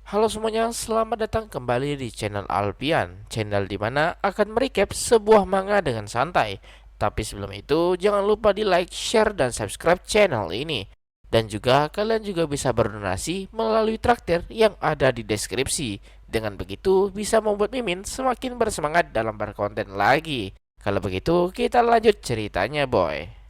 Halo semuanya, selamat datang kembali di channel Alpian, channel dimana akan merecap sebuah manga dengan santai. Tapi sebelum itu, jangan lupa di like, share, dan subscribe channel ini. Dan juga kalian juga bisa berdonasi melalui traktir yang ada di deskripsi. Dengan begitu, bisa membuat Mimin semakin bersemangat dalam berkonten lagi. Kalau begitu, kita lanjut ceritanya, boy.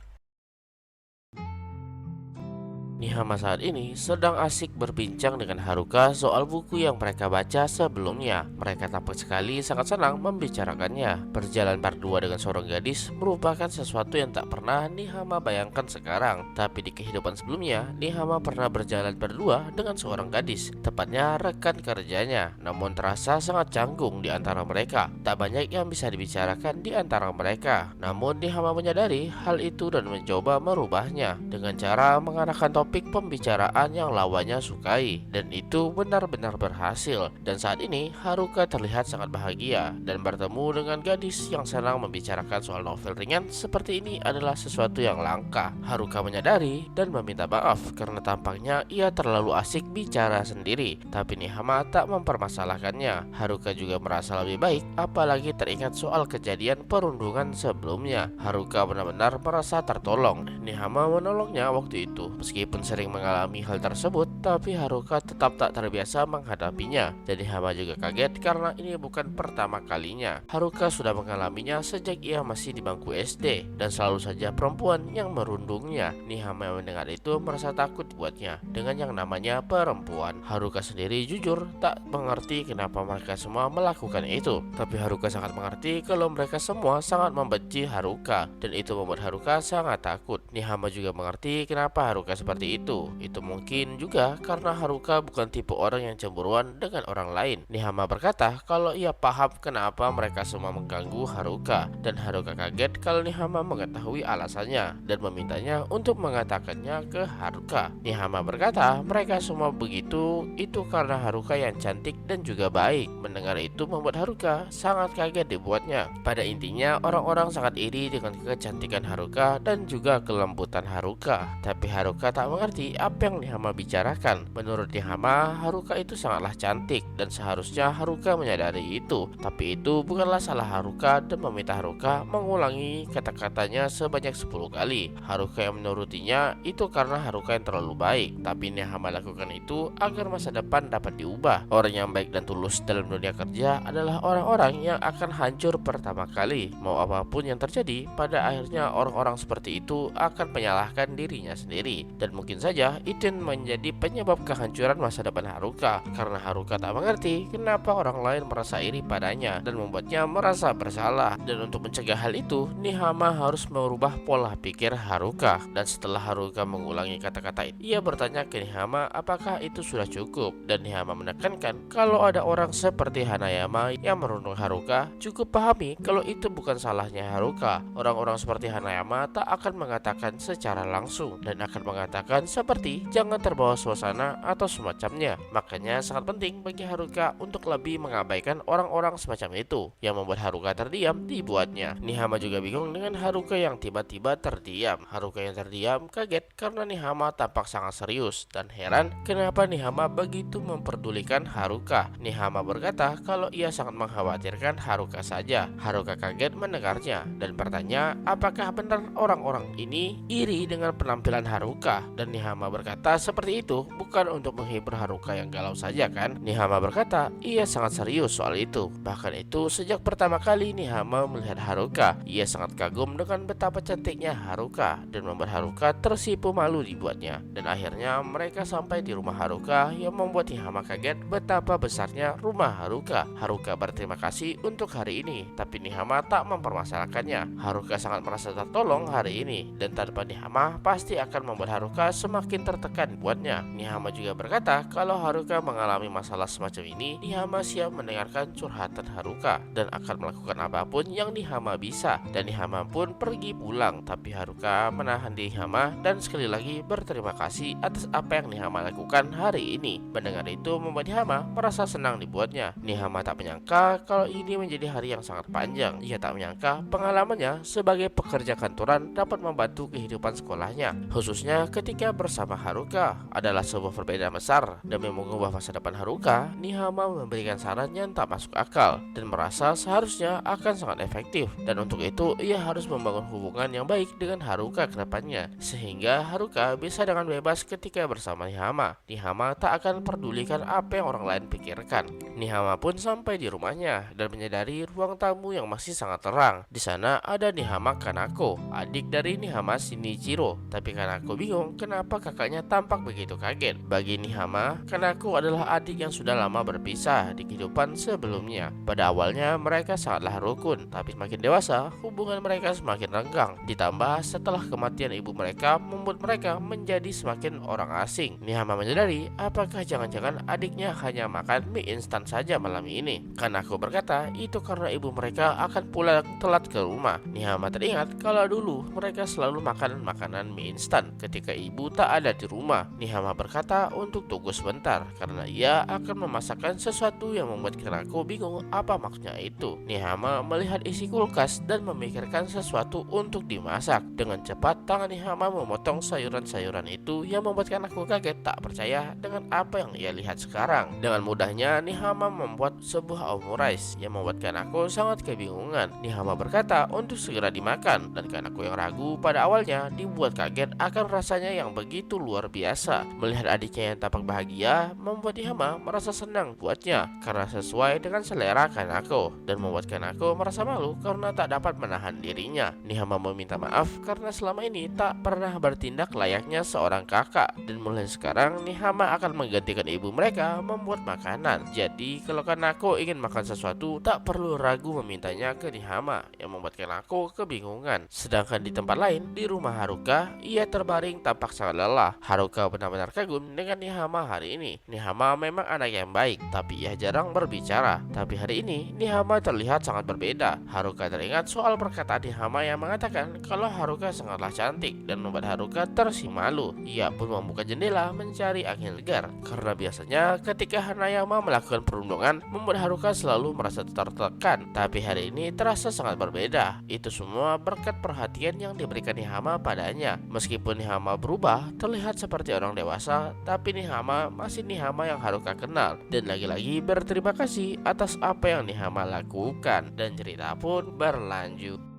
Nihama saat ini sedang asik berbincang dengan Haruka soal buku yang mereka baca sebelumnya. Mereka tampak sekali sangat senang membicarakannya. Berjalan berdua dengan seorang gadis merupakan sesuatu yang tak pernah Nihama bayangkan sekarang. Tapi di kehidupan sebelumnya, Nihama pernah berjalan berdua dengan seorang gadis, tepatnya rekan kerjanya. Namun terasa sangat canggung di antara mereka. Tak banyak yang bisa dibicarakan di antara mereka. Namun Nihama menyadari hal itu dan mencoba merubahnya dengan cara mengarahkan topik pembicaraan yang lawannya sukai, dan itu benar-benar berhasil. Dan saat ini Haruka terlihat sangat bahagia dan bertemu dengan gadis yang senang membicarakan soal novel ringan seperti ini adalah sesuatu yang langka. Haruka menyadari dan meminta maaf karena tampaknya ia terlalu asik bicara sendiri, tapi Nihama tak mempermasalahkannya. Haruka juga merasa lebih baik apalagi teringat soal kejadian perundungan sebelumnya. Haruka benar-benar merasa tertolong. Nihama menolongnya waktu itu. Meskipun sering mengalami hal tersebut, tapi Haruka tetap tak terbiasa menghadapinya. Dan Nihama juga kaget karena ini bukan pertama kalinya. Haruka sudah mengalaminya sejak ia masih di bangku SD, dan selalu saja perempuan yang merundungnya. Nihama mendengar itu merasa takut buatnya dengan yang namanya perempuan. Haruka sendiri jujur tak mengerti kenapa mereka semua melakukan itu. Tapi Haruka sangat mengerti kalau mereka semua sangat membenci Haruka, dan itu membuat Haruka sangat takut. Nihama juga mengerti kenapa Haruka seperti itu. Itu mungkin juga karena Haruka bukan tipe orang yang cemburuan dengan orang lain. Nihama berkata kalau ia paham kenapa mereka semua mengganggu Haruka, dan Haruka kaget kalau Nihama mengetahui alasannya dan memintanya untuk mengatakannya ke Haruka. Nihama berkata mereka semua begitu itu karena Haruka yang cantik dan juga baik. Mendengar itu membuat Haruka sangat kaget dibuatnya. Pada intinya orang-orang sangat iri dengan kecantikan Haruka dan juga kelembutan Haruka. Tapi Haruka tak mengerti apa yang Nihama bicarakan. Menurut Nihama, Haruka itu sangatlah cantik dan seharusnya Haruka menyadari itu. Tapi itu bukanlah salah Haruka dan meminta Haruka mengulangi kata-katanya sebanyak 10 kali. Haruka yang menurutinya itu karena Haruka yang terlalu baik. Tapi Nihama lakukan itu agar masa depan dapat diubah. Orang yang baik dan tulus dalam dunia kerja adalah orang-orang yang akan hancur pertama kali. Mau apapun yang terjadi, pada akhirnya orang-orang seperti itu akan menyalahkan dirinya sendiri. Dan mungkin saja itu yang menjadi penyebab kehancuran masa depan Haruka, karena Haruka tak mengerti kenapa orang lain merasa iri padanya dan membuatnya merasa bersalah. Dan untuk mencegah hal itu, Nihama harus merubah pola pikir Haruka. Dan setelah Haruka mengulangi kata-kata itu, ia bertanya ke Nihama apakah itu sudah cukup. Dan Nihama menekankan kalau ada orang seperti Hanayama yang merundung Haruka, cukup pahami kalau itu bukan salahnya Haruka. Orang-orang seperti Hanayama tak akan mengatakan secara langsung dan akan mengatakan seperti jangan terbawa suasana atau semacamnya. Makanya sangat penting bagi Haruka untuk lebih mengabaikan orang-orang semacam itu yang membuat Haruka terdiam dibuatnya. Nihama juga bingung dengan Haruka yang tiba-tiba terdiam. Haruka yang terdiam kaget karena Nihama tampak sangat serius dan heran kenapa Nihama begitu memperdulikan Haruka. Nihama berkata kalau ia sangat mengkhawatirkan Haruka saja. Haruka kaget mendengarnya dan bertanya apakah benar orang-orang ini iri dengan penampilan Haruka. Dan Nihama berkata seperti itu bukan untuk menghibur Haruka yang galau saja kan. Nihama berkata ia sangat serius soal itu. Bahkan itu sejak pertama kali Nihama melihat Haruka, ia sangat kagum dengan betapa cantiknya Haruka dan membuat Haruka tersipu malu dibuatnya. Dan akhirnya mereka sampai di rumah Haruka yang membuat Nihama kaget betapa besarnya rumah Haruka. Haruka berterima kasih untuk hari ini, tapi Nihama tak mempermasalahkannya. Haruka sangat merasa tertolong hari ini, dan tanpa Nihama pasti akan membuat Haruka semakin tertekan buatnya. Nihama juga berkata kalau Haruka mengalami masalah semacam ini, Nihama siap mendengarkan curhatan Haruka dan akan melakukan apapun yang Nihama bisa. Dan Nihama pun pergi pulang, tapi Haruka menahan Nihama dan sekali lagi berterima kasih atas apa yang Nihama lakukan hari ini. Mendengar itu membuat Nihama merasa senang dibuatnya. Nihama tak menyangka kalau ini menjadi hari yang sangat panjang. Ia tak menyangka pengalamannya sebagai pekerja kantoran dapat membantu kehidupan sekolahnya, khususnya ketika ketika bersama Haruka adalah sebuah perbedaan besar. Demi mengubah masa depan Haruka, Nihama memberikan saran yang tak masuk akal dan merasa seharusnya akan sangat efektif. Dan untuk itu ia harus membangun hubungan yang baik dengan Haruka ke depannya, sehingga Haruka bisa dengan bebas ketika bersama Nihama. Nihama tak akan pedulikan apa yang orang lain pikirkan. Nihama pun sampai di rumahnya dan menyadari ruang tamu yang masih sangat terang. Di sana ada Nihama Kanako, adik dari Nihama Shinichiro. Tapi Kanako bingung kenapa kakaknya tampak begitu kaget. Bagi Nihama, Kanako adalah adik yang sudah lama berpisah di kehidupan sebelumnya. Pada awalnya mereka sangatlah rukun, tapi semakin dewasa hubungan mereka semakin renggang. Ditambah setelah kematian ibu mereka membuat mereka menjadi semakin orang asing. Nihama menyadari apakah jangan-jangan adiknya hanya makan mie instan saja malam ini. Kanako berkata itu karena ibu mereka akan pulang telat ke rumah. Nihama teringat kalau dulu mereka selalu makan makanan mie instan ketika ibu tak ada di rumah. Nihama berkata untuk tunggu sebentar karena ia akan memasakkan sesuatu yang membuat Kanako bingung apa maksudnya itu. Nihama melihat isi kulkas dan memikirkan sesuatu untuk dimasak. Dengan cepat tangan Nihama memotong sayuran-sayuran itu yang membuat Kanako kaget tak percaya dengan apa yang ia lihat sekarang. Dengan mudahnya Nihama membuat sebuah omurice yang membuat Kanako sangat kebingungan. Nihama berkata untuk segera dimakan dan Kanako yang ragu pada awalnya dibuat kaget akan rasanya yang begitu luar biasa. Melihat adiknya yang tampak bahagia membuat Nihama merasa senang buatnya karena sesuai dengan selera Kanako dan membuat Kanako merasa malu karena tak dapat menahan dirinya. Nihama meminta maaf karena selama ini tak pernah bertindak layaknya seorang kakak dan mulai sekarang Nihama akan menggantikan ibu mereka membuat makanan. Jadi kalau Kanako ingin makan sesuatu tak perlu ragu memintanya ke Nihama yang membuat Kanako kebingungan. Sedangkan di tempat lain di rumah Haruka ia terbaring tampak sangat lelah. Haruka benar-benar kagum dengan Nihama hari ini. Nihama memang anak yang baik tapi ia jarang berbicara. Tapi hari ini Nihama terlihat sangat berbeda. Haruka teringat soal perkataan Nihama yang mengatakan kalau Haruka sangatlah cantik dan membuat Haruka tersimalu. Ia pun membuka jendela mencari angin segar karena biasanya ketika Hanayama melakukan perundungan membuat Haruka selalu merasa tertekan. Tapi hari ini terasa sangat berbeda. Itu semua berkat perhatian yang diberikan Nihama padanya. Meskipun Nihama berubah terlihat seperti orang dewasa, tapi Nihama masih Nihama yang Haruka kenal. Dan lagi-lagi berterima kasih atas apa yang Nihama lakukan. Dan cerita pun berlanjut.